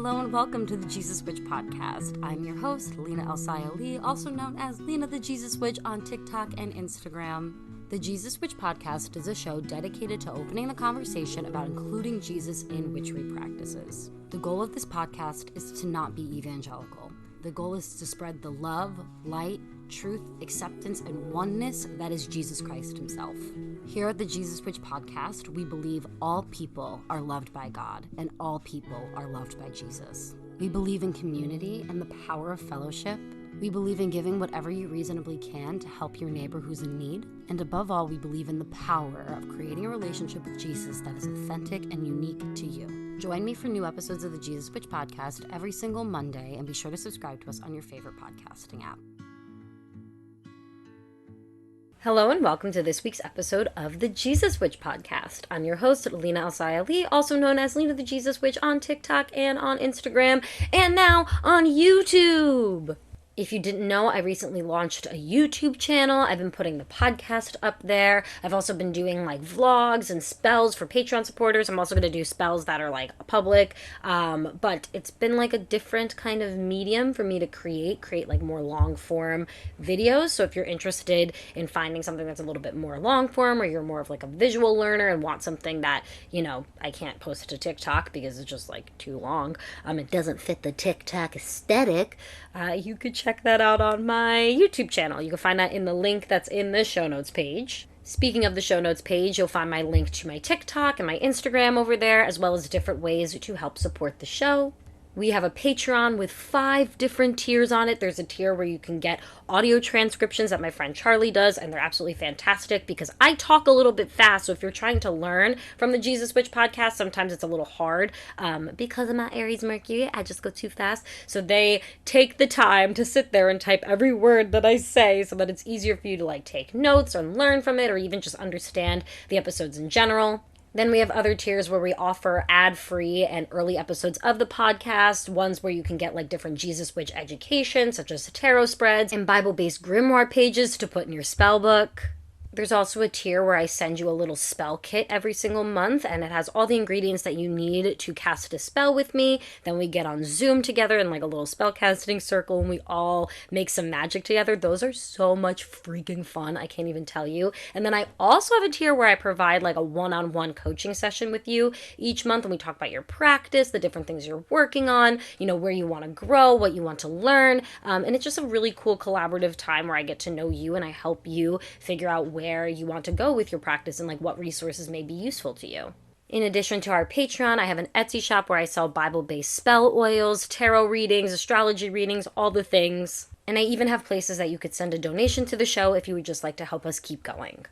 Hello and welcome to the Jesus Witch podcast. I'm your host, Lena El-Sayali, also known as Lena the Jesus Witch on TikTok and Instagram. The Jesus Witch podcast is a show dedicated to opening the conversation about including Jesus in witchery practices. The goal of this podcast is to not be evangelical. The goal is to spread the love, light, truth, acceptance, and oneness that is Jesus Christ himself. Here at the Jesus Witch podcast, we believe all people are loved by God and all people are loved by Jesus. We believe in community and the power of fellowship. We believe in giving whatever you reasonably can to help your neighbor who's in need. And above all, we believe in the power of creating a relationship with Jesus that is authentic and unique to you. Join me for new episodes of the Jesus Witch podcast every single Monday, and be sure to subscribe to us on your favorite podcasting app. Hello and welcome to this week's episode of the Jesus Witch podcast. I'm your host, Lena El-Sayali, also known as Lena the Jesus Witch on TikTok and on Instagram, and now on YouTube. If you didn't know, I recently launched a YouTube channel. I've been putting the podcast up there. I've also been doing like vlogs and spells for Patreon supporters. I'm also going to do spells that are like public. But it's been like a different kind of medium for me to create like more long form videos. So if you're interested in finding something that's a little bit more long form, or you're more of like a visual learner and want something that, you know, I can't post to TikTok because it's just like too long. It doesn't fit the TikTok aesthetic. You could check that out on my YouTube channel. You can find that in the link that's in the show notes page. Speaking of the show notes page, you'll find my link to my TikTok and my Instagram over there, as well as different ways to help support the show. We have a Patreon with 5 different tiers on it. There's a tier where you can get audio transcriptions that my friend Charlie does, and they're absolutely fantastic because I talk a little bit fast. So if you're trying to learn from the Jesus Witch podcast, sometimes it's a little hard because of my Aries Mercury. I just go too fast. So they take the time to sit there and type every word that I say so that it's easier for you to like take notes or learn from it, or even just understand the episodes in general. Then we have other tiers where we offer ad-free and early episodes of the podcast, ones where you can get like different Jesus Witch education, such as tarot spreads and Bible-based grimoire pages to put in your spell book. There's also a tier where I send you a little spell kit every single month, and it has all the ingredients that you need to cast a spell with me. Then we get on Zoom together in like a little spell casting circle, and we all make some magic together. Those are so much freaking fun. I can't even tell you. And then I also have a tier where I provide like a one-on-one coaching session with you each month, and we talk about your practice, the different things you're working on, you know, where you want to grow, what you want to learn. And it's just a really cool collaborative time where I get to know you and I help you figure out where you want to go with your practice and like what resources may be useful to you. In addition to our Patreon, I have an Etsy shop where I sell Bible-based spell oils, tarot readings, astrology readings, all the things. And I even have places that you could send a donation to the show if you would just like to help us keep going.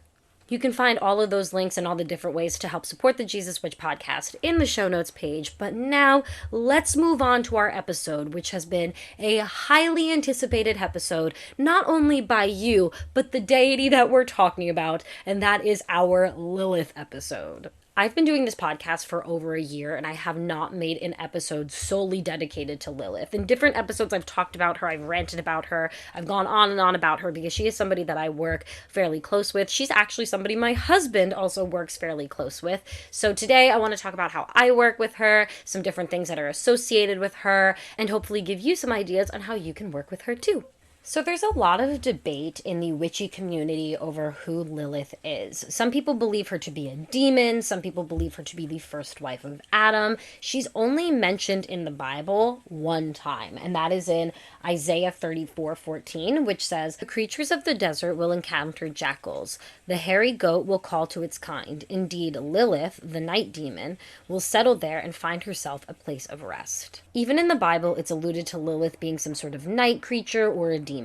You can find all of those links and all the different ways to help support the Jesus Witch podcast in the show notes page. But now let's move on to our episode, which has been a highly anticipated episode, not only by you, but the deity that we're talking about, and that is our Lilith episode. I've been doing this podcast for over a year, and I have not made an episode solely dedicated to Lilith. In different episodes, I've talked about her, I've ranted about her, I've gone on and on about her because she is somebody that I work fairly close with. She's actually somebody my husband also works fairly close with. So today, I want to talk about how I work with her, some different things that are associated with her, and hopefully give you some ideas on how you can work with her too. So there's a lot of debate in the witchy community over who Lilith is. Some people believe her to be a demon. Some people believe her to be the first wife of Adam. She's only mentioned in the Bible one time, and that is in Isaiah 34:14, which says, "The creatures of the desert will encounter jackals. The hairy goat will call to its kind. Indeed, Lilith, the night demon, will settle there and find herself a place of rest." Even in the Bible, it's alluded to Lilith being some sort of night creature or a demon.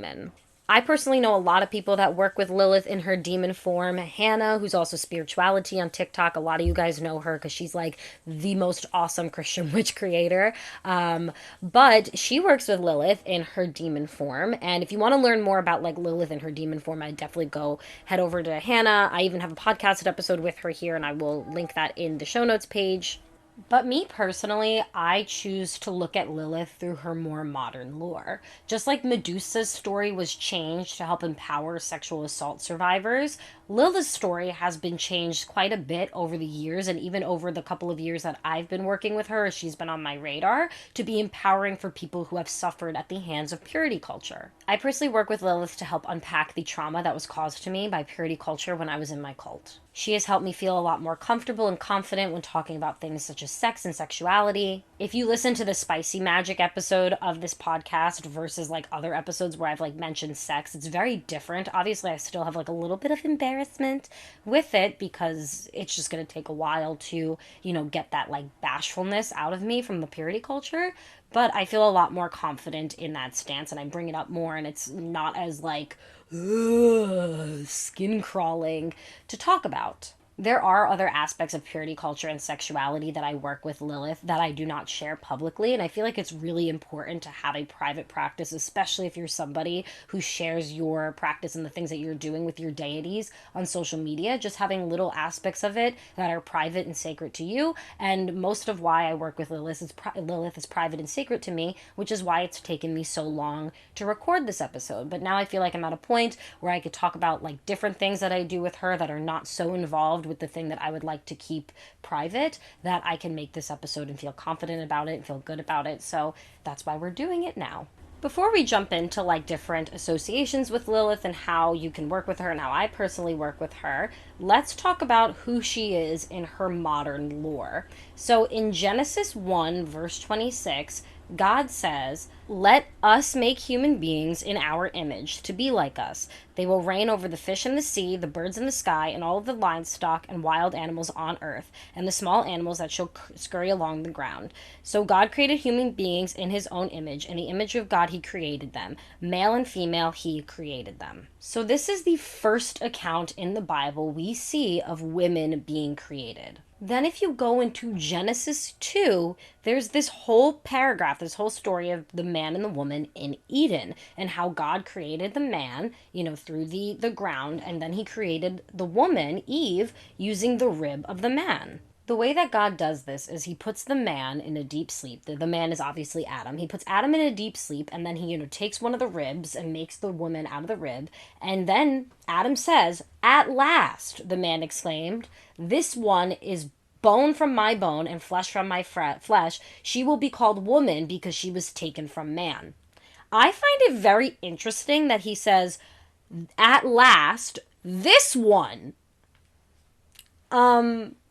I personally know a lot of people that work with Lilith in her demon form. Hannah, who's also spirituality on TikTok. A lot of you guys know her because she's like the most awesome Christian witch creator. But she works with Lilith in her demon form. And if you want to learn more about like Lilith in her demon form, I'd definitely go head over to Hannah. I even have a podcasted episode with her here, and I will link that in the show notes page. But me personally, I choose to look at Lilith through her more modern lore. Just like Medusa's story was changed to help empower sexual assault survivors, Lilith's story has been changed quite a bit over the years, and even over the couple of years that I've been working with her, she's been on my radar to be empowering for people who have suffered at the hands of purity culture. I personally work with Lilith to help unpack the trauma that was caused to me by purity culture when I was in my cult. She has helped me feel a lot more comfortable and confident when talking about things such as sex and sexuality. If you listen to the spicy magic episode of this podcast versus like other episodes where I've like mentioned sex, it's very different. Obviously, I still have like a little bit of embarrassment with it because it's just going to take a while to, get that like bashfulness out of me from the purity culture. But I feel a lot more confident in that stance and I bring it up more, and it's not as like, skin crawling to talk about. There are other aspects of purity culture and sexuality that I work with Lilith that I do not share publicly, and I feel like it's really important to have a private practice, especially if you're somebody who shares your practice and the things that you're doing with your deities on social media. Just having little aspects of it that are private and sacred to you, and most of why I work with Lilith is private and sacred to me, which is why it's taken me so long to record this episode. But now I feel like I'm at a point where I could talk about like different things that I do with her that are not so involved with the thing that I would like to keep private, that I can make this episode and feel confident about it and feel good about it. So that's why we're doing it now. Before we jump into like different associations with Lilith and how you can work with her and how I personally work with her, let's talk about who she is in her modern lore. So in Genesis 1, verse 26, God says, "Let us make human beings in our image, to be like us. They will reign over the fish in the sea, the birds in the sky, and all of the livestock and wild animals on earth, and the small animals that shall scurry along the ground." So God created human beings in his own image. In the image of God, he created them. Male and female, he created them. So this is the first account in the Bible we see of women being created. Then if you go into Genesis 2, there's this whole paragraph, this whole story of the man and the woman in Eden and how God created the man, through the ground, and then he created the woman, Eve, using the rib of the man. The way that God does this is he puts the man in a deep sleep. The man is obviously Adam. He puts Adam in a deep sleep, and then he, takes one of the ribs and makes the woman out of the rib. And then Adam says, "At last," the man exclaimed, "this one is bone from my bone and flesh from my flesh. She will be called woman because she was taken from man." I find it very interesting that he says, "At last, this one."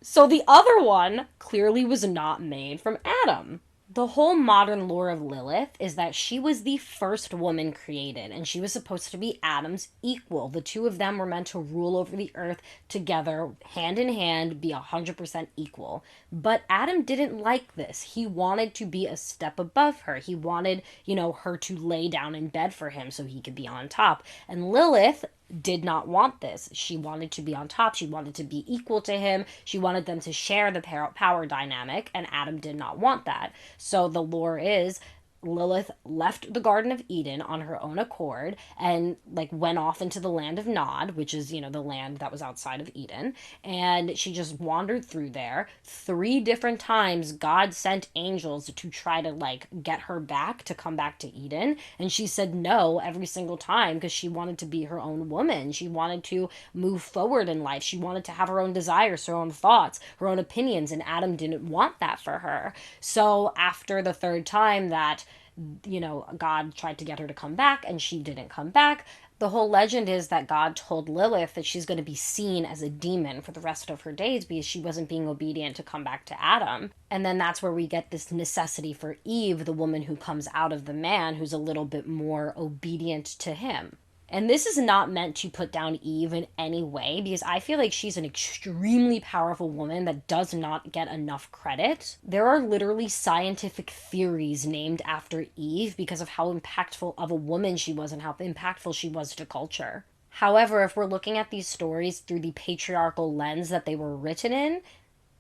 So the other one clearly was not made from Adam. The whole modern lore of Lilith is that she was the first woman created, and she was supposed to be Adam's equal. The two of them were meant to rule over the earth together, hand in hand, be 100% equal. But Adam didn't like this. He wanted to be a step above her. He wanted, her to lay down in bed for him so he could be on top. And Lilith did not want this. She wanted to be on top. She wanted to be equal to him. She wanted them to share the power dynamic, and Adam did not want that. So the lore is Lilith left the Garden of Eden on her own accord and went off into the land of Nod, which is, the land that was outside of Eden. And she just wandered through there. 3 different times God sent angels to try to get her back to come back to Eden. And she said no every single time because she wanted to be her own woman. She wanted to move forward in life. She wanted to have her own desires, her own thoughts, her own opinions. And Adam didn't want that for her. So after the 3rd time that God tried to get her to come back and she didn't come back, the whole legend is that God told Lilith that she's going to be seen as a demon for the rest of her days because she wasn't being obedient to come back to Adam. And then that's where we get this necessity for Eve, the woman who comes out of the man, who's a little bit more obedient to him. And this is not meant to put down Eve in any way, because I feel like she's an extremely powerful woman that does not get enough credit. There are literally scientific theories named after Eve because of how impactful of a woman she was and how impactful she was to culture. However, if we're looking at these stories through the patriarchal lens that they were written in,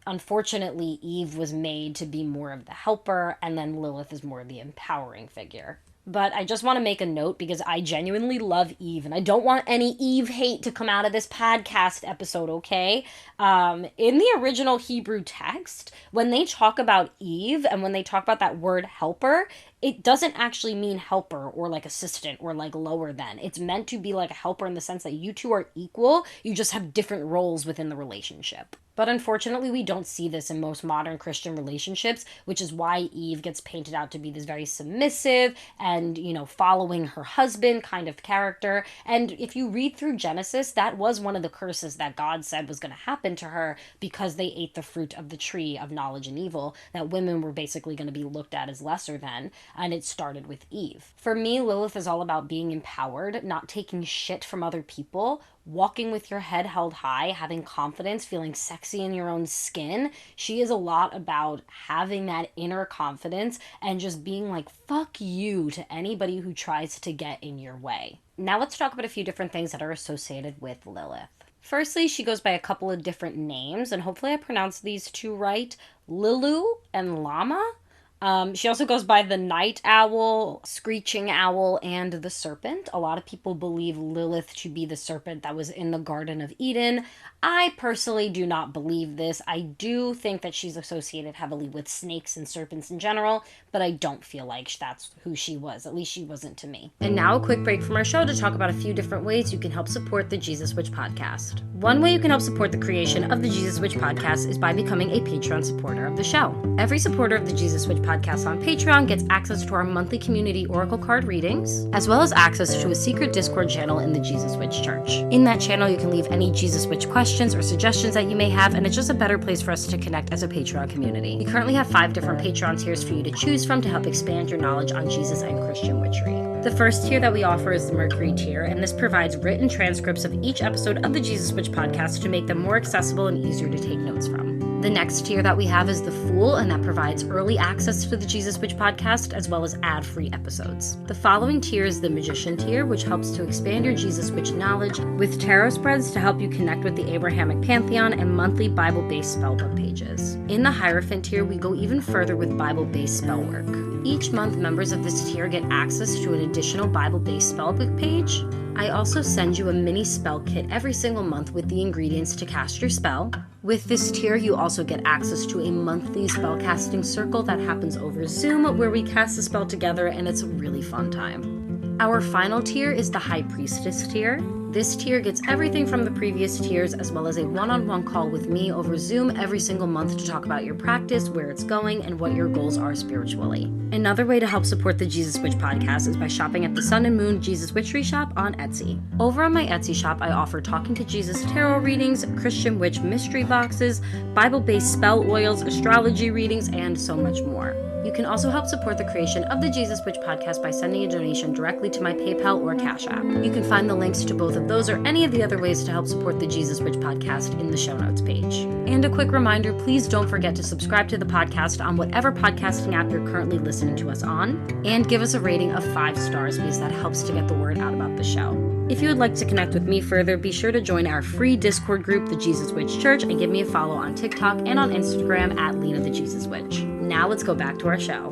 unfortunately, Eve was made to be more of the helper, and then Lilith is more of the empowering figure. But I just want to make a note because I genuinely love Eve, and I don't want any Eve hate to come out of this podcast episode, okay? In the original Hebrew text, when they talk about Eve and when they talk about that word helper, it doesn't actually mean helper or like assistant or like lower than. It's meant to be like a helper in the sense that you two are equal, you just have different roles within the relationship. But unfortunately, we don't see this in most modern Christian relationships, which is why Eve gets painted out to be this very submissive and, following her husband kind of character. And if you read through Genesis, that was one of the curses that God said was going to happen to her because they ate the fruit of the tree of knowledge and evil, that women were basically going to be looked at as lesser than. And it started with Eve. For me, Lilith is all about being empowered, not taking shit from other people, walking with your head held high, having confidence, feeling sexy in your own skin. She is a lot about having that inner confidence and just being like, fuck you to anybody who tries to get in your way. Now let's talk about a few different things that are associated with Lilith. Firstly, she goes by a couple of different names, and hopefully I pronounced these two right. Lilu and Lama. She also goes by the night owl, screeching owl, and the serpent. A lot of people believe Lilith to be the serpent that was in the Garden of Eden. I personally do not believe this. I do think that she's associated heavily with snakes and serpents in general, but I don't feel like that's who she was. At least she wasn't to me. And now a quick break from our show to talk about a few different ways you can help support the Jesus Witch podcast. One way you can help support the creation of the Jesus Witch podcast is by becoming a Patreon supporter of the show. Every supporter of the Jesus Witch podcast on Patreon gets access to our monthly community oracle card readings, as well as access to a secret Discord channel in the Jesus Witch Church. In that channel, you can leave any Jesus Witch questions or suggestions that you may have, and it's just a better place for us to connect as a Patreon community. We currently have 5 different Patreon tiers for you to choose from to help expand your knowledge on Jesus and Christian witchery. The first tier that we offer is the Mercury tier, and this provides written transcripts of each episode of the Jesus Witch podcast to make them more accessible and easier to take notes from. The next tier that we have is the Fool, and that provides early access to the Jesus Witch podcast as well as ad-free episodes. The following tier is the Magician tier, which helps to expand your Jesus Witch knowledge with tarot spreads to help you connect with the Abrahamic pantheon and monthly Bible-based spellbook pages. In the Hierophant tier, we go even further with Bible-based spell work. Each month, members of this tier get access to an additional Bible-based spellbook page. I also send you a mini spell kit every single month with the ingredients to cast your spell. With this tier, you also get access to a monthly spellcasting circle that happens over Zoom, where we cast the spell together, and it's a really fun time. Our final tier is the High Priestess tier. This tier gets everything from the previous tiers, as well as a one-on-one call with me over Zoom every single month to talk about your practice, where it's going, and what your goals are spiritually. Another way to help support the Jesus Witch podcast is by shopping at the Sun and Moon Jesus Witchery shop on Etsy. Over on my Etsy shop, I offer Talking to Jesus tarot readings, Christian witch mystery boxes, Bible-based spell oils, astrology readings, and so much more. You can also help support the creation of the Jesus Witch podcast by sending a donation directly to my PayPal or Cash App. You can find the links to both of those or any of the other ways to help support the Jesus Witch podcast in the show notes page. And a quick reminder, please don't forget to subscribe to the podcast on whatever podcasting app you're currently listening to us on, and give us a rating of 5 stars because that helps to get the word out about the show. If you would like to connect with me further, be sure to join our free Discord group, the Jesus Witch Church, and give me a follow on TikTok and on Instagram at Lena the Jesus Witch. Now let's go back to our show.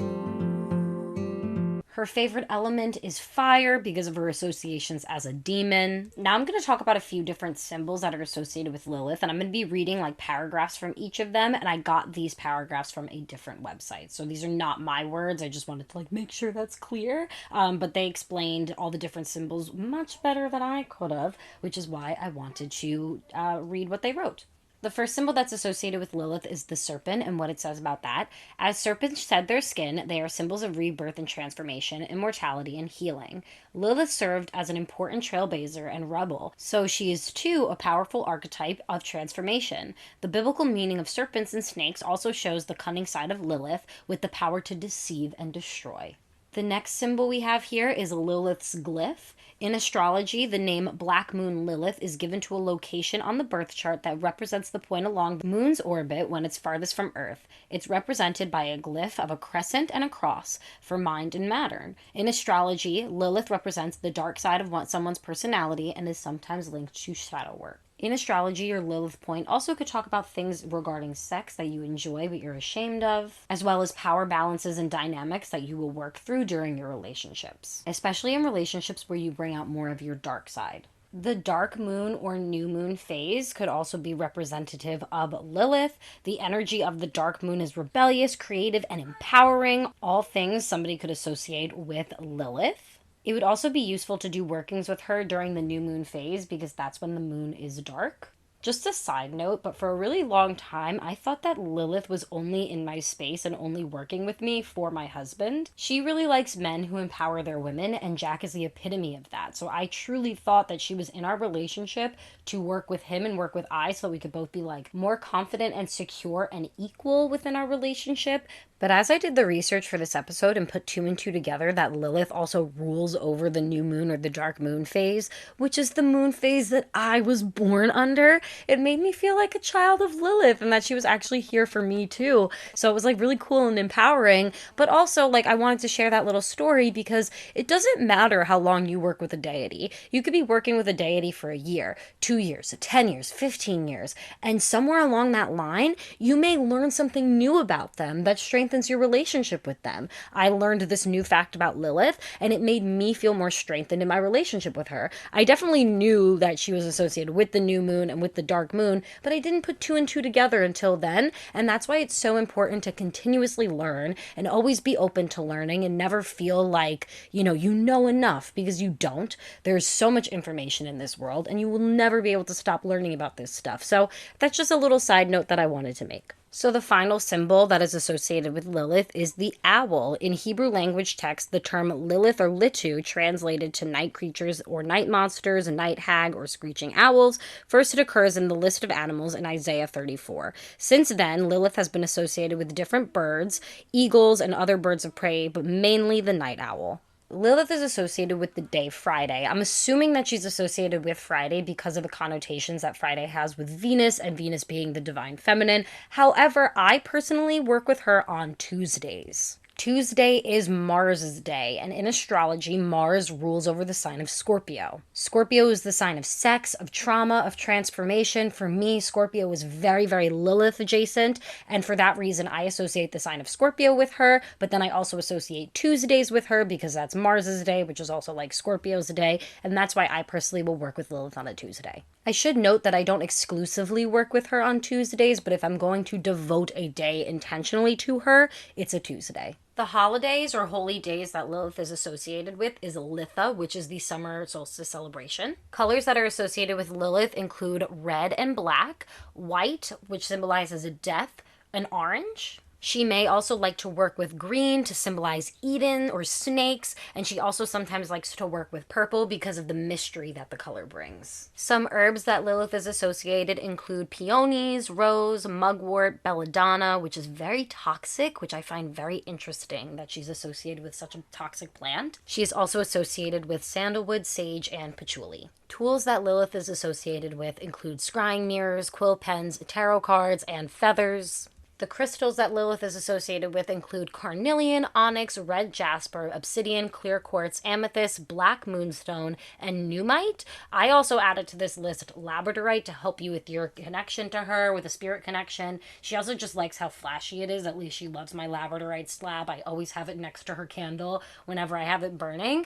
Her favorite element is fire because of her associations as a demon. Now I'm going to talk about a few different symbols that are associated with Lilith, and I'm going to be reading like paragraphs from each of them, and I got these paragraphs from a different website. So these are not my words. I just wanted to like make sure that's clear. But they explained all the different symbols much better than I could have, which is why I wanted to read what they wrote. The first symbol that's associated with Lilith is the serpent and what it says about that. As serpents shed their skin, they are symbols of rebirth and transformation, immortality, and healing. Lilith served as an important trailblazer and rebel, so she is too a powerful archetype of transformation. The biblical meaning of serpents and snakes also shows the cunning side of Lilith with the power to deceive and destroy. The next symbol we have here is Lilith's glyph. In astrology, the name Black Moon Lilith is given to a location on the birth chart that represents the point along the moon's orbit when it's farthest from Earth. It's represented by a glyph of a crescent and a cross for mind and matter. In astrology, Lilith represents the dark side of someone's personality and is sometimes linked to shadow work. In astrology, your Lilith point also could talk about things regarding sex that you enjoy but you're ashamed of, as well as power balances and dynamics that you will work through during your relationships, especially in relationships where you bring out more of your dark side. The dark moon or new moon phase could also be representative of Lilith. The energy of the dark moon is rebellious, creative, and empowering, all things somebody could associate with Lilith. It would also be useful to do workings with her during the new moon phase because that's when the moon is dark. Just a side note, but for a really long time, I thought that Lilith was only in my space and only working with me for my husband. She really likes men who empower their women, and Jack is the epitome of that. So I truly thought that she was in our relationship to work with him and work with I so that we could both be like more confident and secure and equal within our relationship. But as I did the research for this episode and put two and two together, that Lilith also rules over the new moon or the dark moon phase, which is the moon phase that I was born under, it made me feel like a child of Lilith and that she was actually here for me too. So it was like really cool and empowering. But also, like, I wanted to share that little story because it doesn't matter how long you work with a deity. You could be working with a deity for a year, 2 years, 10 years, 15 years, and somewhere along that line, you may learn something new about them that strengthens your relationship with them. I learned this new fact about Lilith, and it made me feel more strengthened in my relationship with her. I definitely knew that she was associated with the new moon and with the dark moon, but I didn't put two and two together until then, and that's why it's so important to continuously learn and always be open to learning and never feel like, you know enough, because you don't. There's so much information in this world, and you will never be able to stop learning about this stuff. So that's just a little side note that I wanted to make. So the final symbol that is associated with Lilith is the owl. In Hebrew language text, the term Lilith or Litu, translated to night creatures or night monsters, a night hag, or screeching owls, first it occurs in the list of animals in Isaiah 34. Since then, Lilith has been associated with different birds, eagles, and other birds of prey, but mainly the night owl. Lilith is associated with the day Friday. I'm assuming that she's associated with Friday because of the connotations that Friday has with Venus and Venus being the divine feminine. However, I personally work with her on Tuesdays. Tuesday is Mars's day, and in astrology, Mars rules over the sign of Scorpio. Scorpio is the sign of sex, of trauma, of transformation. For me, Scorpio is very, very Lilith adjacent, and for that reason, I associate the sign of Scorpio with her, but then I also associate Tuesdays with her because that's Mars's day, which is also like Scorpio's day, and that's why I personally will work with Lilith on a Tuesday. I should note that I don't exclusively work with her on Tuesdays, but if I'm going to devote a day intentionally to her, it's a Tuesday. The holidays or holy days that Lilith is associated with is Litha, which is the summer solstice celebration. Colors that are associated with Lilith include red and black, white, which symbolizes death, and orange. She may also like to work with green to symbolize Eden or snakes, and she also sometimes likes to work with purple because of the mystery that the color brings. Some herbs that Lilith is associated include peonies, rose, mugwort, belladonna, which is very toxic, which I find very interesting that she's associated with such a toxic plant. She is also associated with sandalwood, sage, and patchouli. Tools that Lilith is associated with include scrying mirrors, quill pens, tarot cards, and feathers. The crystals that Lilith is associated with include carnelian, onyx, red jasper, obsidian, clear quartz, amethyst, black moonstone, and numite. I also added to this list labradorite to help you with your connection to her, with a spirit connection. She also just likes how flashy it is. At least she loves my labradorite slab. I always have it next to her candle whenever I have it burning.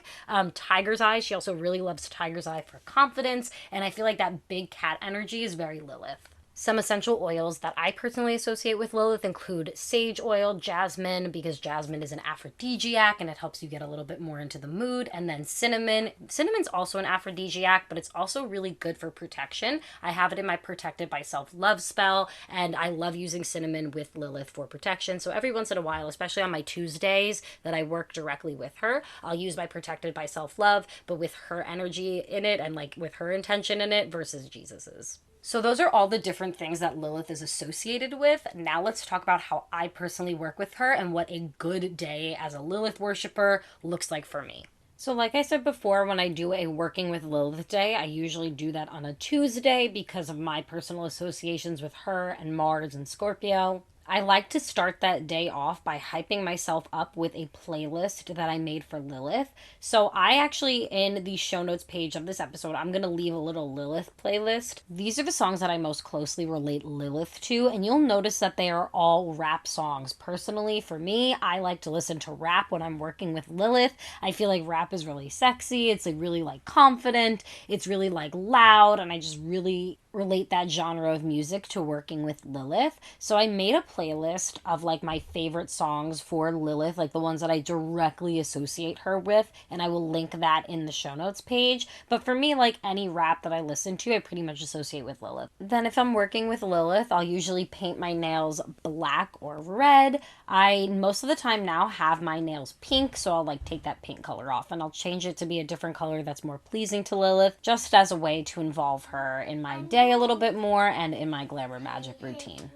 Tiger's eye. She also really loves tiger's eye for confidence, and I feel like that big cat energy is very Lilith. Some essential oils that I personally associate with Lilith include sage oil, jasmine, because jasmine is an aphrodisiac and it helps you get a little bit more into the mood, and then cinnamon. Cinnamon's also an aphrodisiac, but it's also really good for protection. I have it in my Protected by Self-Love spell, and I love using cinnamon with Lilith for protection. So every once in a while, especially on my Tuesdays that I work directly with her, I'll use my Protected by Self-Love, but with her energy in it and like with her intention in it versus Jesus's. So those are all the different things that Lilith is associated with. Now let's talk about how I personally work with her and what a good day as a Lilith worshiper looks like for me. So like I said before, when I do a working with Lilith day, I usually do that on a Tuesday because of my personal associations with her and Mars and Scorpio. I like to start that day off by hyping myself up with a playlist that I made for Lilith. So, I actually, in the show notes page of this episode, I'm going to leave a little Lilith playlist. These are the songs that I most closely relate Lilith to, and you'll notice that they are all rap songs. Personally, for me, I like to listen to rap when I'm working with Lilith. I feel like rap is really sexy, it's like really like confident, it's really like loud, and I just really relate that genre of music to working with Lilith. So I made a playlist of like my favorite songs for Lilith, like the ones that I directly associate her with, and I will link that in the show notes page. But for me, like any rap that I listen to, I pretty much associate with Lilith. Then if I'm working with Lilith, I'll usually paint my nails black or red. I most of the time now have my nails pink, so I'll like take that pink color off and I'll change it to be a different color that's more pleasing to Lilith, just as a way to involve her in my day a little bit more and in my glamour magic routine.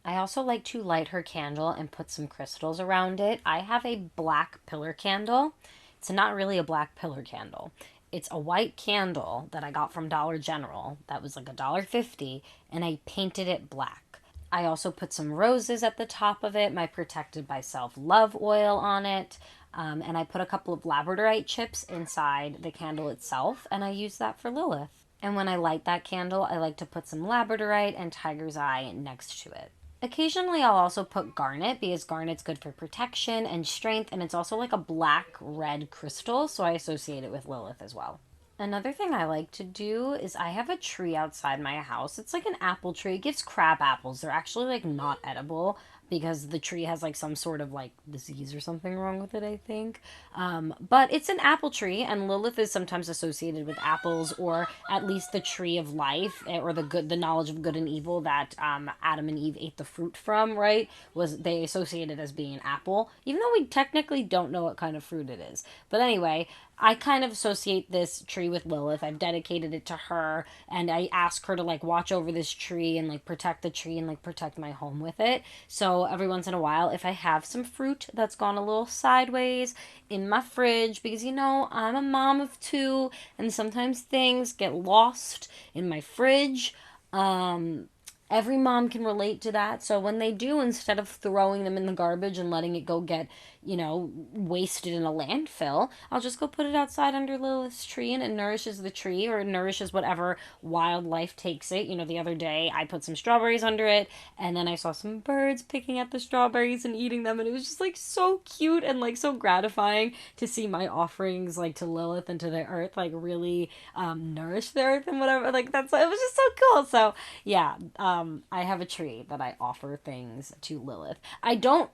I also like to light her candle and put some crystals around it. I have a black pillar candle. It's not really a black pillar candle. It's a white candle that I got from Dollar General that was like $1.50, and I painted it black. I also put some roses at the top of it, my Protected by Self Love oil on it, and I put a couple of labradorite chips inside the candle itself, and I use that for Lilith. And when I light that candle, I like to put some labradorite and tiger's eye next to it. Occasionally, I'll also put garnet because garnet's good for protection and strength, and it's also like a black red crystal, so I associate it with Lilith as well. Another thing I like to do is I have a tree outside my house. It's like an apple tree. It gives crab apples. They're actually like not edible because the tree has like some sort of like disease or something wrong with it, I think. But it's an apple tree, and Lilith is sometimes associated with apples, or at least the tree of life, or the knowledge of good and evil that Adam and Eve ate the fruit from. Right? Was they associated as being an apple, even though we technically don't know what kind of fruit it is. But anyway, I kind of associate this tree with Lilith. I've dedicated it to her, and I ask her to like watch over this tree and like protect the tree and like protect my home with it. So every once in a while, if I have some fruit that's gone a little sideways in my fridge, because I'm a mom of two, and sometimes things get lost in my fridge. Um, every mom can relate to that. So when they do, instead of throwing them in the garbage and letting it go get, wasted in a landfill, I'll just go put it outside under Lilith's tree, and it nourishes the tree, or it nourishes whatever wildlife takes it. The other day I put some strawberries under it, and then I saw some birds picking at the strawberries and eating them, and it was just like so cute and like so gratifying to see my offerings like to Lilith and to the earth like really nourish the earth and whatever. Like it was just so cool. So yeah, I have a tree that I offer things to Lilith. I don't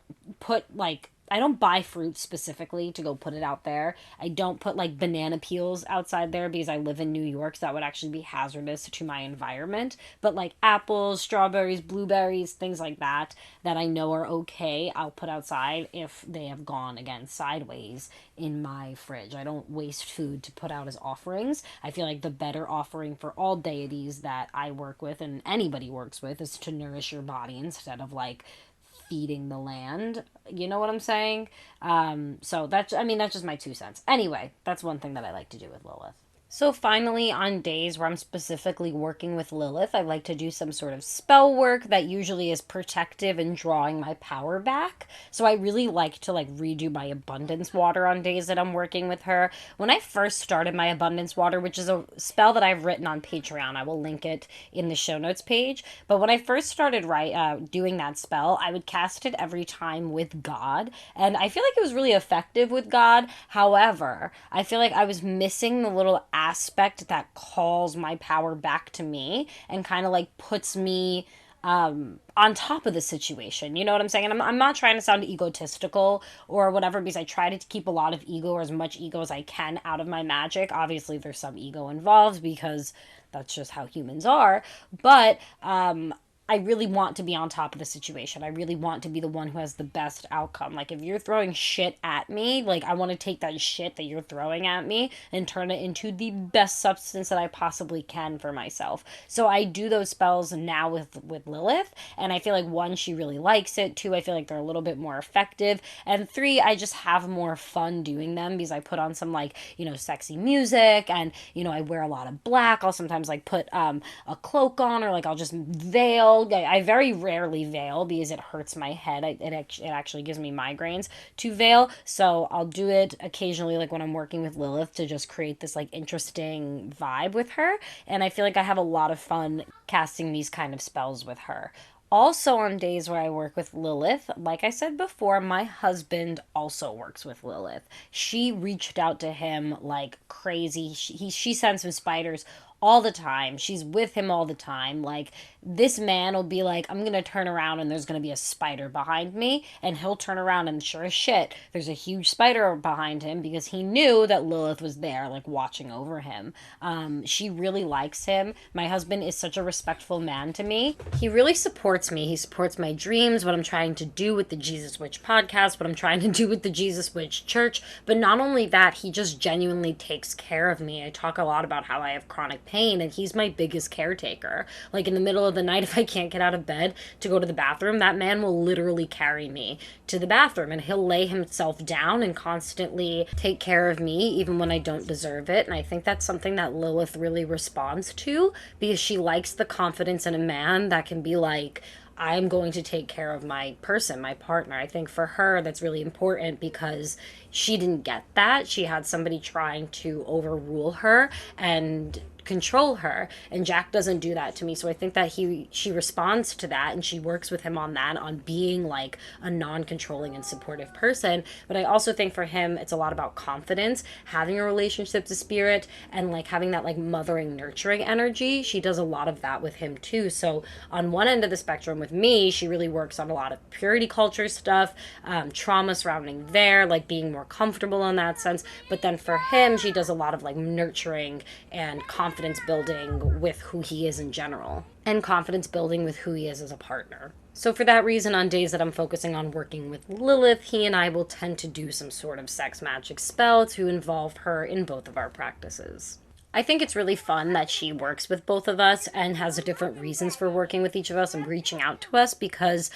buy fruit specifically to go put it out there. I don't put like banana peels outside there because I live in New York, so that would actually be hazardous to my environment. But like apples, strawberries, blueberries, things like that I know are okay, I'll put outside if they have gone again sideways in my fridge. I don't waste food to put out as offerings. I feel like the better offering for all deities that I work with and anybody works with is to nourish your body instead of like feeding the land. You know what I'm saying? So that's just my 2 cents. Anyway, that's one thing that I like to do with Lilith. So finally, on days where I'm specifically working with Lilith, I like to do some sort of spell work that usually is protective and drawing my power back. So I really like to like redo my abundance water on days that I'm working with her. When I first started my abundance water, which is a spell that I've written on Patreon, I will link it in the show notes page. But when I first started doing that spell, I would cast it every time with God, and I feel like it was really effective with God. However, I feel like I was missing the little aspect that calls my power back to me and kind of like puts me on top of the situation. You know what I'm saying? And I'm not trying to sound egotistical or whatever, because I try to keep a lot of ego, or as much ego as I can, out of my magic. Obviously, there's some ego involved because that's just how humans are. But I really want to be on top of the situation. I really want to be the one who has the best outcome. Like, if you're throwing shit at me, like, I want to take that shit that you're throwing at me and turn it into the best substance that I possibly can for myself. So I do those spells now with Lilith, and I feel like, one, she really likes it. Two, I feel like they're a little bit more effective. And three, I just have more fun doing them because I put on some, like, sexy music, and, I wear a lot of black. I'll sometimes, like, put a cloak on, or, like, I'll just veil I very rarely veil because it hurts my head. It actually gives me migraines to veil. So I'll do it occasionally, like when I'm working with Lilith, to just create this like interesting vibe with her. And I feel like I have a lot of fun casting these kind of spells with her. Also, on days where I work with Lilith, like I said before, my husband also works with Lilith. She reached out to him like crazy. She sends him spiders all the time. She's with him all the time. Like, this man will be like, I'm gonna turn around and there's gonna be a spider behind me, and he'll turn around and sure as shit, there's a huge spider behind him because he knew that Lilith was there, like watching over him. She really likes him. My husband is such a respectful man to me. He really supports me. He supports my dreams, what I'm trying to do with the Jesus Witch podcast, what I'm trying to do with the Jesus Witch church. But not only that, he just genuinely takes care of me. I talk a lot about how I have chronic pain, and he's my biggest caretaker. Like, in the middle of the night, if I can't get out of bed to go to the bathroom, that man will literally carry me to the bathroom, and he'll lay himself down and constantly take care of me even when I don't deserve it. And I think that's something that Lilith really responds to, because she likes the confidence in a man that can be like, I'm going to take care of my person, my partner. I think for her, that's really important because she didn't get that. She had somebody trying to overrule her and control her, and Jack doesn't do that to me. So I think that she responds to that, and she works with him on that, on being like a non-controlling and supportive person. But I also think for him, it's a lot about confidence, having a relationship to spirit, and like having that like mothering, nurturing energy. She does a lot of that with him too. So on one end of the spectrum with me, she really works on a lot of purity culture stuff, trauma surrounding there, like being more comfortable in that sense. But then for him, she does a lot of like nurturing and confidence building with who he is in general, and confidence building with who he is as a partner. So for that reason, on days that I'm focusing on working with Lilith, he and I will tend to do some sort of sex magic spell to involve her in both of our practices. I think it's really fun that she works with both of us and has different reasons for working with each of us and reaching out to us, because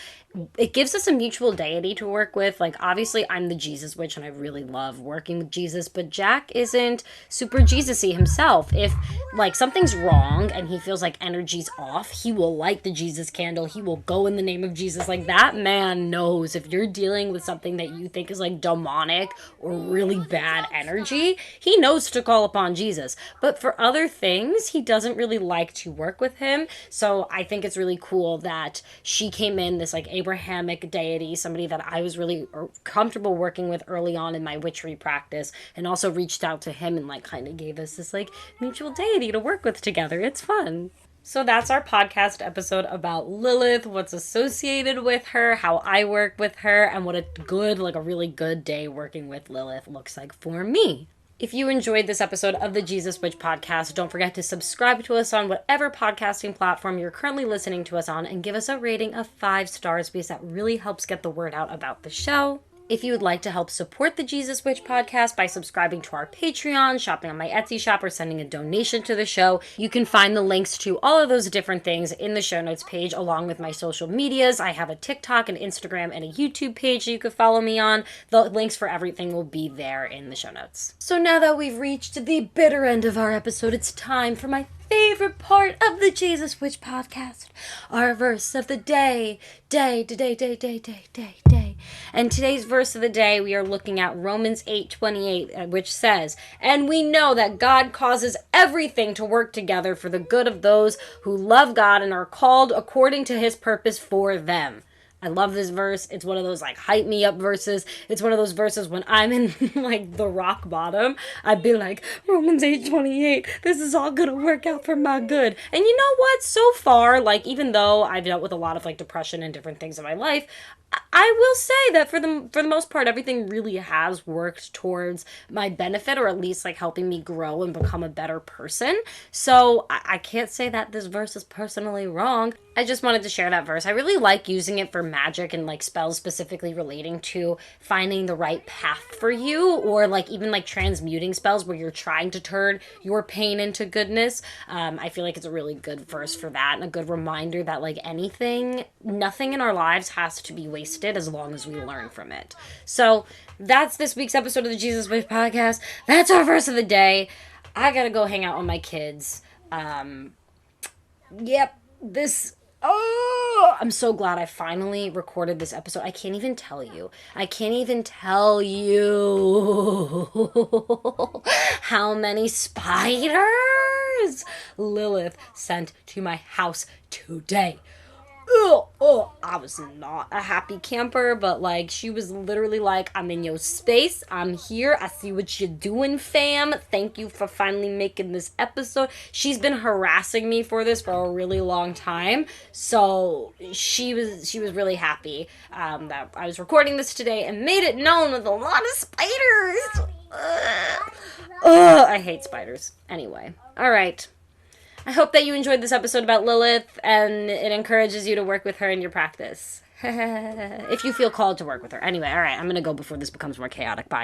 it gives us a mutual deity to work with. Like, obviously, I'm the Jesus Witch and I really love working with Jesus, but Jack isn't super Jesus-y himself. If, like, something's wrong and he feels like energy's off, he will light the Jesus candle. He will go in the name of Jesus. Like, that man knows if you're dealing with something that you think is, like, demonic or really bad energy, he knows to call upon Jesus. But for other things, he doesn't really like to work with him. So I think it's really cool that she came in, this, like, Abrahamic deity, somebody that I was really comfortable working with early on in my witchery practice, and also reached out to him and like kind of gave us this like mutual deity to work with together. It's fun. So that's our podcast episode about Lilith, what's associated with her, how I work with her, and what a good, like a really good day working with Lilith looks like for me. If you enjoyed this episode of the Jesus Witch podcast, don't forget to subscribe to us on whatever podcasting platform you're currently listening to us on, and give us a rating of 5 stars, because that really helps get the word out about the show. If you would like to help support the Jesus Witch podcast by subscribing to our Patreon, shopping on my Etsy shop, or sending a donation to the show, you can find the links to all of those different things in the show notes page, along with my social medias. I have a TikTok, an Instagram, and a YouTube page that you could follow me on. The links for everything will be there in the show notes. So now that we've reached the bitter end of our episode, it's time for my favorite part of the Jesus Witch podcast, our verse of the day. And today's verse of the day, we are looking at Romans 8:28, which says, "And we know that God causes everything to work together for the good of those who love God and are called according to his purpose for them." I love this verse. It's one of those like hype me up verses. It's one of those verses when I'm in like the rock bottom, I'd be like, Romans 8:28, this is all gonna work out for my good. And you know what? So far, like, even though I've dealt with a lot of like depression and different things in my life, I will say that for the most part, everything really has worked towards my benefit, or at least like helping me grow and become a better person. So I can't say that this verse is personally wrong. I just wanted to share that verse. I really like using it for magic and like spells specifically relating to finding the right path for you, or like even like transmuting spells where you're trying to turn your pain into goodness. I feel like it's a really good verse for that, and a good reminder that like nothing in our lives has to be wasted as long as we learn from it. So that's this week's episode of the Jesus Witch podcast. That's our verse of the day. I gotta go hang out with my kids. Yep, this Oh, I'm so glad I finally recorded this episode. I can't even tell you. I can't even tell you how many spiders Lilith sent to my house today. Oh, I was not a happy camper, but like she was literally like, I'm in your space, I'm here, I see what you're doing, fam. Thank you for finally making this episode. She's been harassing me for this for a really long time, so she was really happy that I was recording this today and made it known with a lot of spiders. Ugh, I hate spiders. Anyway, all right. I hope that you enjoyed this episode about Lilith and it encourages you to work with her in your practice. If you feel called to work with her. Anyway, all right, I'm going to go before this becomes more chaotic. Bye.